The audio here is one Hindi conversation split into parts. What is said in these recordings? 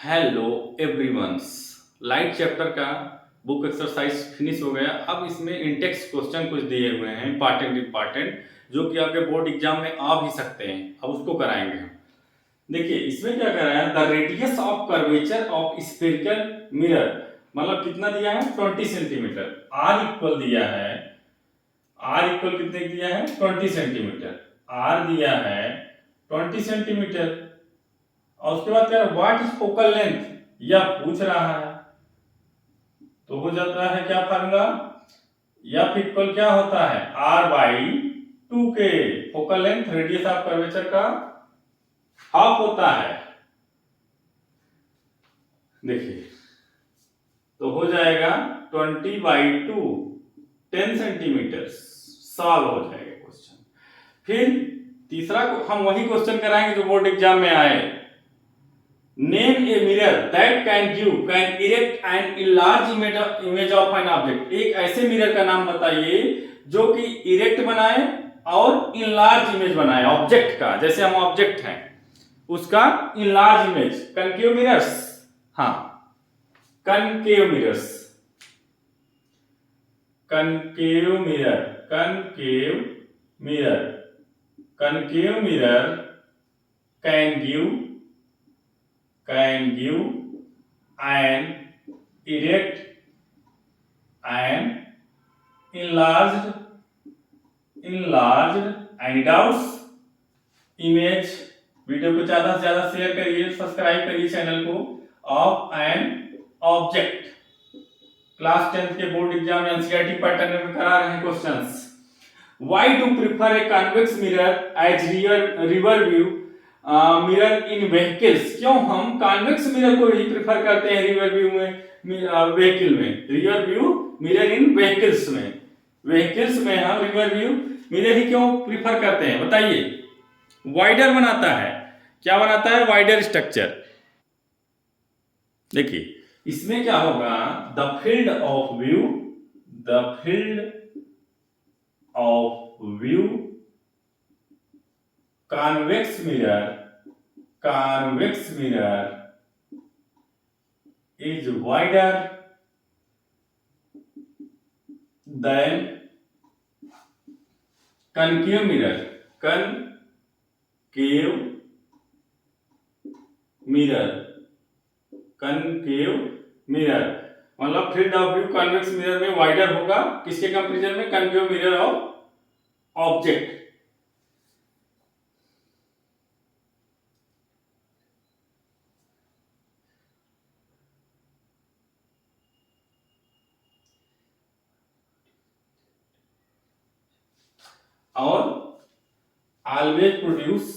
Hello everyone's. लाइट चैप्टर का बुक एक्सरसाइज फिनिश हो गया। अब इसमें इंटेक्स क्वेश्चन कुछ दिए हुए हैं इंपॉर्टेंट जो कि आपके बोर्ड एग्जाम में आ भी सकते हैं। अब उसको कराएंगे हम। देखिए इसमें क्या कह रहा है, the radius of curvature of spherical mirror, मतलब कितना दिया है 20 सेंटीमीटर। आर इक्वल दिया है, आर इक्वल कितने दिया है 20 सेंटीमीटर। आर दिया है 20 सेंटीमीटर और उसके बाद क्या व्हाट इज फोकल लेंथ यह पूछ रहा है। तो हो जाता है क्या फार्मूला, एफ इक्वल क्या होता है आर बाई 2 के। Focal length radius of curvature का हाफ होता है। देखिए तो हो जाएगा 20/2 10 सेंटीमीटर सॉल्व हो जाएगा क्वेश्चन। फिर तीसरा हम वही क्वेश्चन कराएंगे जो बोर्ड एग्जाम में आए। Name a mirror that can erect and enlarge image of an object. एक ऐसे मिरर का नाम बताइए जो कि इरेक्ट बनाए और इनलार्ज इमेज बनाए ऑब्जेक्ट का। जैसे हम ऑब्जेक्ट हैं उसका इनलार्ज इमेज, कनकेव मिरर्स। हाँ, concave mirrors, concave mirror, concave mirror, concave mirror can give an erect and enlarged any doubts image। Video को ज्यादा से ज्यादा शेयर करिए, सब्सक्राइब करिए चैनल को। Of an object, class 10th के बोर्ड एग्जाम एनसीईआरटी पैटर्न में करा रहे हैं questions. Why do prefer a convex mirror as rear view mirror in vehicles? क्यों हम कॉन्वेक्स मिरर को ही प्रेफर करते हैं रियर व्यू में, व्हीकल में। रियर व्यू मिरर इन व्हीकल्स में, व्हीकल्स में हम रियर व्यू मिरर ही क्यों प्रेफर करते हैं बताइए। वाइडर बनाता है, क्या बनाता है वाइडर स्ट्रक्चर। देखिए इसमें क्या होगा, the field of view, the field of view convex mirror is wider than concave mirror, concave mirror, concave mirror मतलब field of view convex mirror में वाइडर होगा किसके कंपैरिजन में, कनकेव मिरर ऑफ ऑब्जेक्ट। और always produce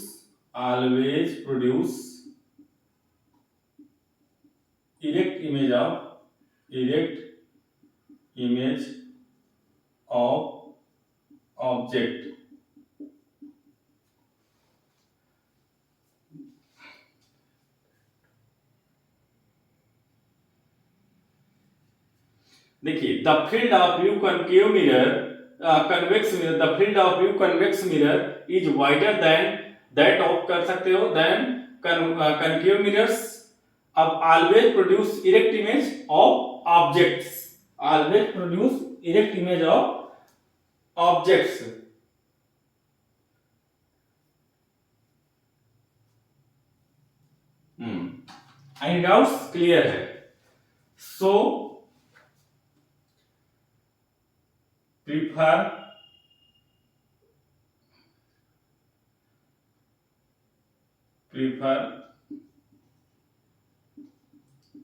erect image of object। देखिए the field of view concave mirror convex mirror, the field of view convex mirror is wider than that of, कर सकते हो देन कनकेव मिरर्स। अब always produce erect image of objects, always produce erect image of objects. Any doubts, clear है। सो prefer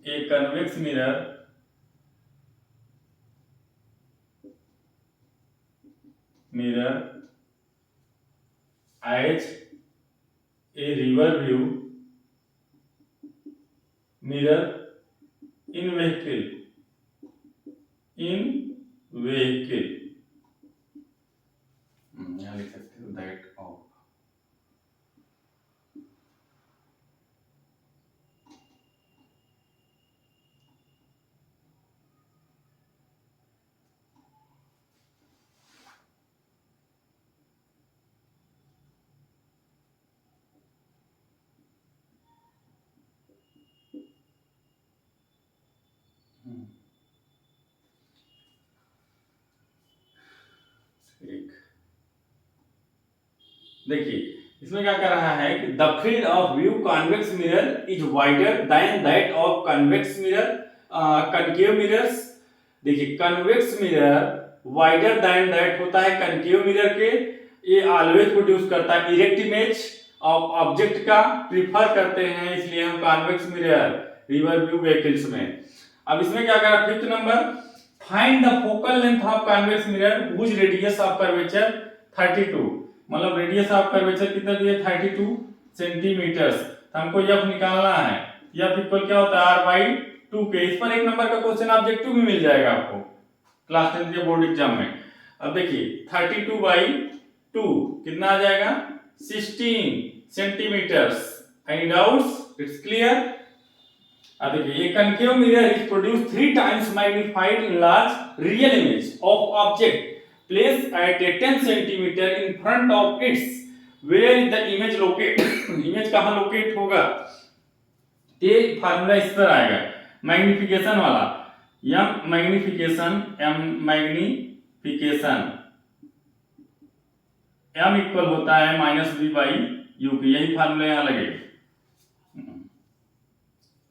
a convex mirror as a rear view mirror in vehicle, यहाँ लिख सकते हो दैट ऑफ। देखिए इसमें क्या कर रहा है कि the field of view convex mirror is wider than that of convex mirror concave mirrors. देखिए convex mirror wider than that होता है कनकेव मिरर के, ये ऑलवेज प्रोड्यूस करता है इरेक्ट इमेज ऑफ ऑब्जेक्ट का प्रीफर करते हैं, इसलिए हम convex mirror rear view vehicles में। अब इसमें क्या करा, fifth number, find the focal length of convex mirror whose radius of curvature 32, मतलब रेडियस ऑफ कर्वेचर कितना दिया 32 सेंटीमीटर्स, तो हमको एफ निकालना है। एफ इक्वल क्या होता है r/2 के। इस पर एक नंबर का क्वेश्चन ऑब्जेक्टिव भी मिल जाएगा आपको क्लास 10 के बोर्ड एग्जाम में। अब देखिए 32/2 कितना आ जाएगा 16 centimetres. Any doubts? It's clear. अब देखिए ये concave mirror is produce 3 times magnified enlarged real image of object placed at a 10 centimeter in front of its where is the image locate image कहां लोकेट होगा, ये फार्मूला इस पर आएगा मैग्निफिकेशन वाला। एम मैग्निफिकेशन एम इक्वल होता है -v/u के, यही फार्मूला यहां लगेगा।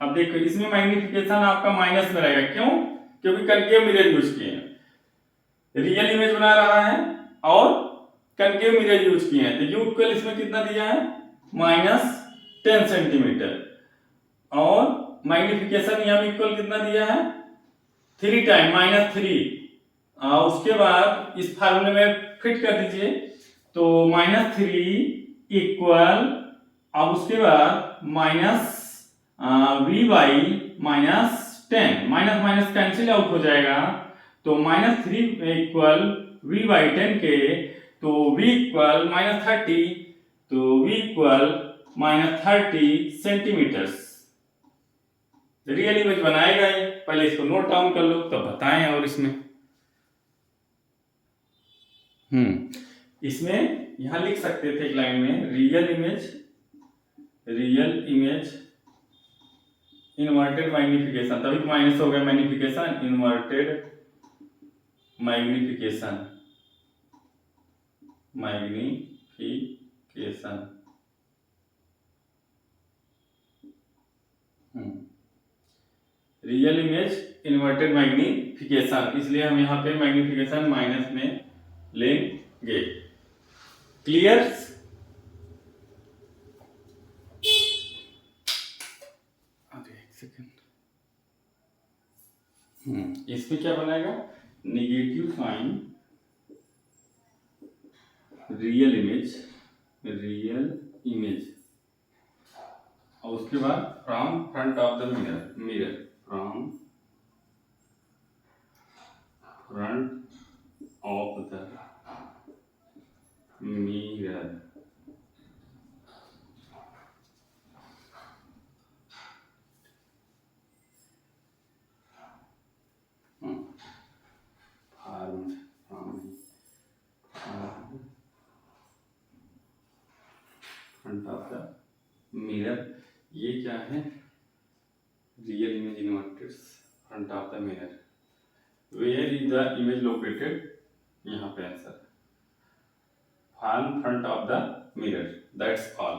अब देखो इसमें मैग्निफिकेशन आपका माइनस में रहेगा, क्यों? क्योंकि कनकेव मिरर यूज किए हैं, रियल इमेज बना रहा है और कनकेव मिरर यूज किए हैं, तो यू इक्वल इसमें कितना दिया है -10 सेंटीमीटर, और मैग्निफिकेशन एम इक्वल कितना दिया है 3 टाइम -3। उसके बाद इस फार्मूले में फिट कर दीजिए, तो -3 इक्वल, अब उसके बाद -v/-10, minus minus cancel out हो जाएगा, तो -3 इक्वल v/10 के, तो v इक्वल -30, तो v equal -30 centimetres. Real image बनाएगा ये, पहले इसको नोट डाउन कर लो तब बताएं। और इसमें यहां लिख सकते थे एक लाइन में रियल इमेज इन्वर्टेड मैग्निफिकेशन, तभी तो माइनस हो गया magnification, inverted magnification real image inverted magnification, इसलिए हम यहाँ पे मैग्निफिकेशन माइनस में लेंगे। क्लियर? इसमें क्या बनाएगा, नेगेटिव साइन रियल इमेज और उसके बाद from front of the mirror from front of the mirror. Front of the mirror, ये क्या है, real image inverted front of the mirror. Where is the image located, यहाँ पे answer, front of the mirror, that's all.